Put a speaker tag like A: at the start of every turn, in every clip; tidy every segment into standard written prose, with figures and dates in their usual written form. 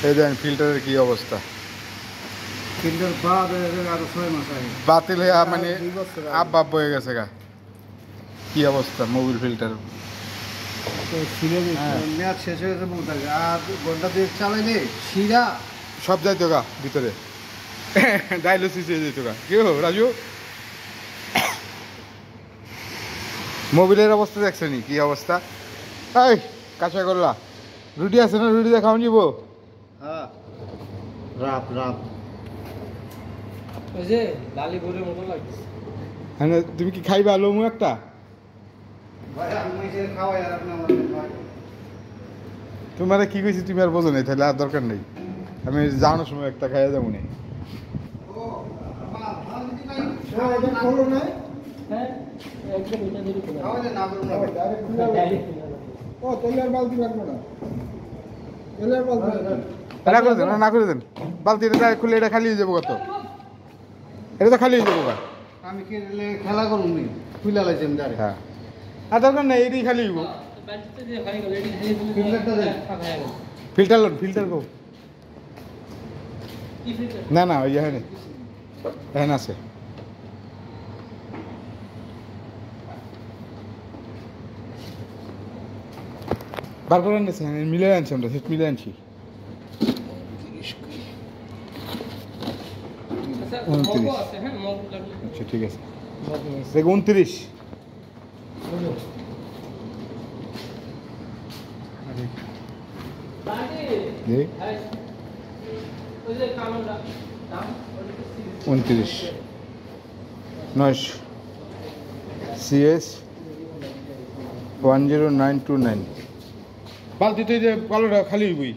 A: এই দেখেন ফিল্টারের কি অবস্থা।
B: ফিল্টার বাদ আরো 6 মাস আগে
A: বাতিল হয়ে মানে আপ হয়ে গেছে গা। কি অবস্থা মোবিল ফিল্টার।
B: মেয়াদ শেষ হয়ে গেছে বলতে আর ঘন্টা 2 চালাইলে শিরা
A: সব যাইতো গা ভিতরে, ডায়ালিসিস হয়ে যেত গা। কি হো রাজু, মোবিলের অবস্থা দেখছেন কি অবস্থা। এই কাঁচা করলা রুটি আছে না, রুটি দিয়ে খাওয়ান যাবো।
B: হ্যাঁ রাত রাত
C: ওই যে লালি ভরে মতো লাগছে।
A: হ্যাঁ তুমি কি খাইবা আলু একটা?
B: ভাই আমি যে খাওয়াই আর আপনি আমাদের খাওয়াই।
A: তোমার কি কইছি তুমি আর বোঝো নাই, তাহলে আর দরকার নেই। আমি যাওয়ানোর সময় একটা খাইয়া যাবো না।
B: ও আমার যদি নাই এটা খোলো না।
C: হ্যাঁ একদম এটা ধরে খোলা।
B: খাওয়ালে না করুন না
C: ডাইরেক্ট
B: ও তেলের বালতি লাগবে না, তেলের বালতি
A: না করে দেন, না করে দেন। বালতিটা খুলে এটা খালি হয়ে যাবো কত, এটা তো খালি হয়ে যাবো গা।
B: আমি কি খেলা করুন নি খুলে লাইছেন ডাইরেক্ট।
A: হ্যাঁ আর দরকার নেই, এটাই খালি হইব।
C: বালতিতে দিয়ে খালি গেল এটি দিয়ে
B: ফিল্টারটা দেন।
A: ফিল্টার লোন, ফিল্টার গো।
C: কি ফিল্টার?
A: না না ওই এখানে এখানে আছে। বার করে আনছি, মিলে আনছি আমরা, সেট মিলে আনছি।
C: আচ্ছা
A: 29
C: মগ আছে, হ্যাঁ মগ লাগবে।
A: আচ্ছা ঠিক আছে, দেখ 29।
C: বাড়ি
A: দেখ
C: ওই যে কালোটা দাম
A: 29 9 CS 10929। বালতিতে যে কালোটা খালি হইবই,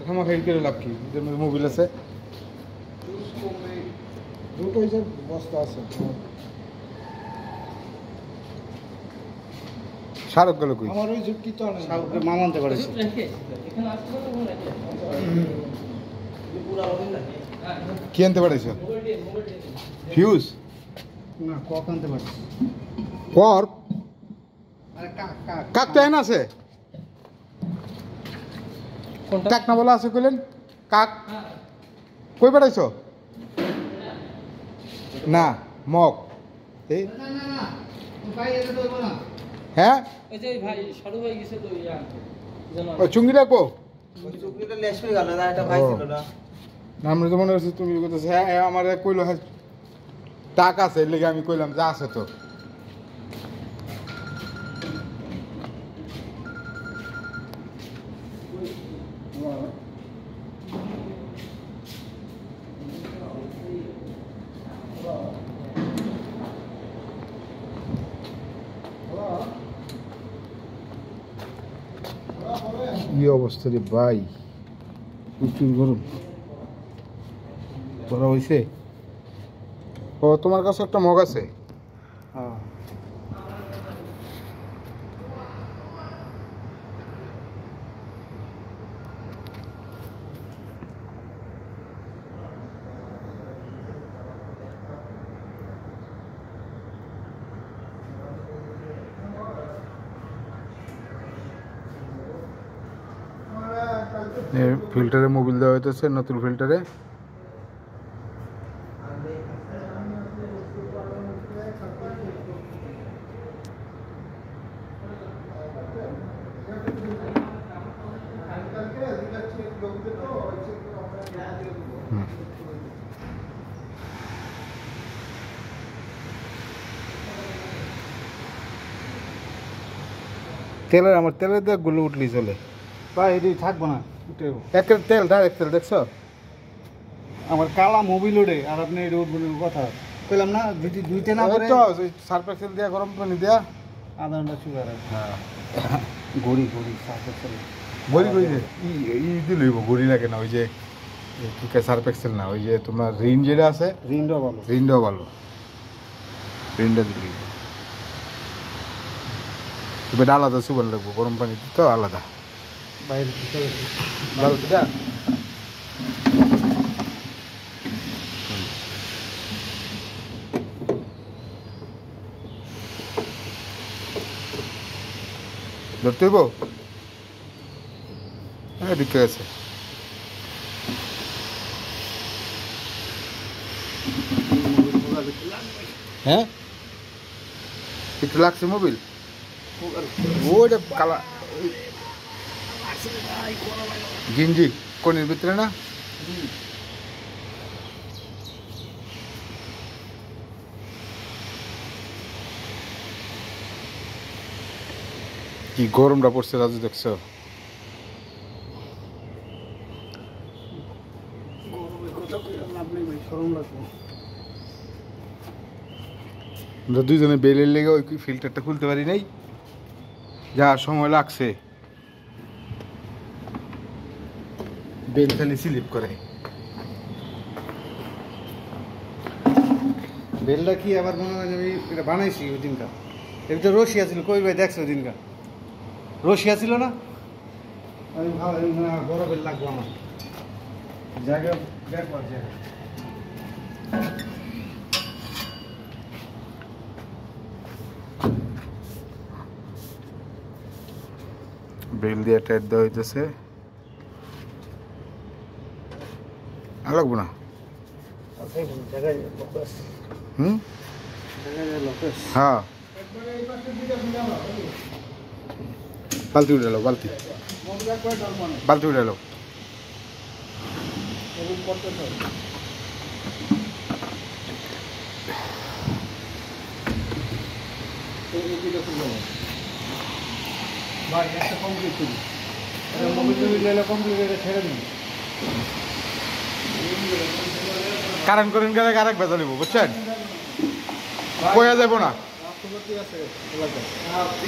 A: খামা খাই করে লাভ কি, এদের মধ্যে মোবিল আছে।
B: দুটো যে বস্তা আছে
A: শাহরুখ গেল কই?
B: আমার ওই যুক্তি তো না সাউকে মামানতে পারেছে।
C: এখানে আসলে তো মনে রাখে পুরো হবে না।
A: কি আনতে পারেছ?
C: মোবাইল
A: ফিউজ
B: না কক আনতে পারছি।
A: কর
B: আরে কাক কাক
A: কাক তো এখানে আছে।
C: কোনটা?
A: কাক না বলা আছে কইলেন, কাক কই পাঠাইছ? না মগ এই
B: না না না ভাই এটা তো না
A: হ্যাঁ
C: ওই যে ভাই সরু ভাই গেছে তো ইয়া জানো
A: ও চুঙ্গি রাখবো।
B: ওই চুক্তিটা লেস হয়ে গেল না, এটা ভাই ছিল না।
A: না আমি তো মনে করছি তুমি কইতেছ। হ্যাঁ হ্যাঁ আমার কইলো হ্যাঁ টাকা আছে, এর লেগে আমি কইলাম যা আছে তো। কি অবস্থা রে ভাই, প্রচুর গরম। তোরা হয়েছে? ও তোমার কাছে একটা মগ আছে?
B: হ্যাঁ
A: ফিল্টারে মোবিল দেওয়া হইতেছে, নতুন ফিল্টারে। তেলের আমার তেলের দাগগুলো উঠলেই চলে
B: ভাই এটি থাকবো না উঠে
A: একের তেল ডাইরেক্ট তেল দেখছো?
B: আমার কালা মোবিল ওড়ে আর আপনি এটা উঠবেন কথা কইলাম না যদি দুইটা না করে
A: সার্ফ এক্সেল দিয়া গরম পানি দিয়া
B: আধা ঘন্টা সুগার
A: হ্যাঁ
B: ঘড়ি ঘড়ি সাথে
A: গড়ি কই যে ই দিলইব গড়ি লাগে না, ওই যে কি কে সার্ফ এক্সেল না, ওই যে তোমার রিন যেটা আছে,
B: রিন্ডো ভালো
A: রিনটাও ভালো, রিনটা দিলইব। তবে আলাদা সুগার লাগবো, গরম পানি দিতে আলাদা
B: বাইরে চলে
A: ভালো সেটা। ধরতে হইব? হ্যাঁ ঠিক আছে। হ্যাঁ একটু লাগছে মোবিল ওইটা কালা গিঞ্জি কোনের ভিতরে না কি গরমটা পড়ছে রাজু দেখছো আমরা দুজনে বেলের লেগে ওই ফিল্টারটা খুলতে পারি নাই যা সময় লাগছে বেল খালি স্লিপ করে
B: বেলটা কি আবার মনে হয় আমি এটা বানাইছি ওই দিনকার এর তো রশিয়া ছিল কই ভাই দেখছো ওই দিনকার রশিয়া ছিল না আমি ভালো বড় বেল লাগবো আমার জায়গা দেখো জায়গা
A: বেল দিয়ে টাইট দেওয়া হইতেছে আর লাগবো না হুম হ্যাঁ বালতি উঠে এলো বালতি বালতি উঠে এলো
B: ভাই একটা কমপ্লিট করি মোবাইল টোবিল কমপ্লিট করে ছেড়ে দিন
A: কারেন্ট করেন গেলে আরেক বেজা নেবো বুঝছেন কয়া যাবো না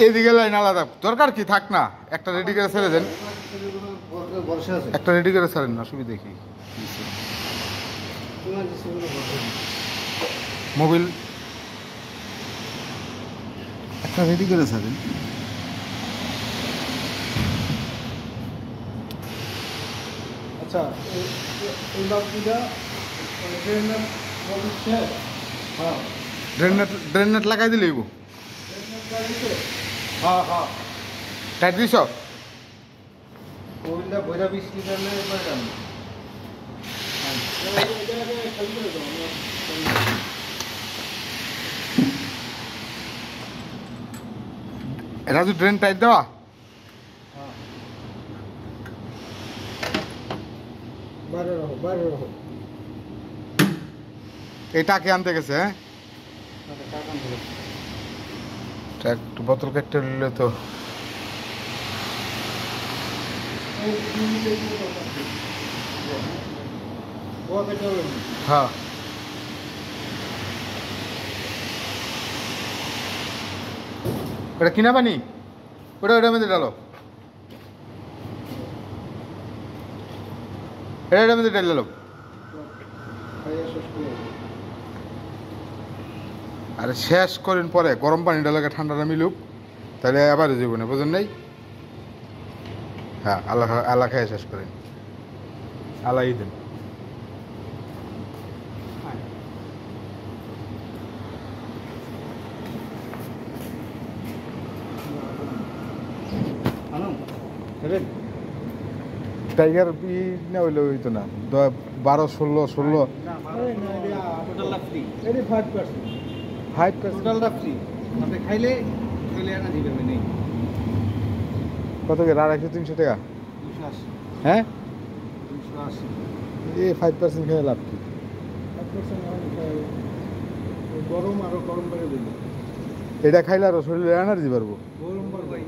A: এদিকে লাইন আলাদা দরকার কি থাক না একটা রেডি করে ছেড়ে দেন
B: বর্ষা আছে
A: একটা রেডি করে ছাড়েন না অসুবিধা কি মোবিল একটা রেডি করে ছাড়েন
B: আচ্ছা এই বালতিটা ড্রেনের শেষ হ্যাঁ
A: ড্রেন নেট লাগাই দিলে
B: হ্যাঁ হ্যাঁ
A: টাইট দিছ
B: মোবিলটা বইরা 20 লিটার নেই এবার দাম
A: রাজু ড্রেন টাইট দেওয়া
B: বাইরে রাখো
A: এটা কে আনতে গেছে হ্যাঁ একটু বোতল কেটে নিলে তো হ্যাঁ ওটা কিনা পানি ওটার মধ্যে ডালো এটার মধ্যে ডাল ডালো আরে শেষ করেন পরে গরম পানিটা লাগে ঠান্ডাটা মিলুক তাহলে আবার জীবনে বুঝেন নাই হ্যাঁ আল্লাহ আল্লাহ খেয়ে শেষ করেন আল্লাহ দেন টাইগার না হইলে হইতো না 12-16
B: টোটালটা ফ্রি আপনি খাইলে আনা দিবেন নেই
A: কত করে 250-300 টাকা
B: 280
A: হ্যাঁ
B: 280
A: এই 5% খেয়ে লাভ কি
B: গরম আরো গরম করে দিন
A: এটা খাইলে আরো শরীরে এনার্জি পারবো
B: গরম ভাই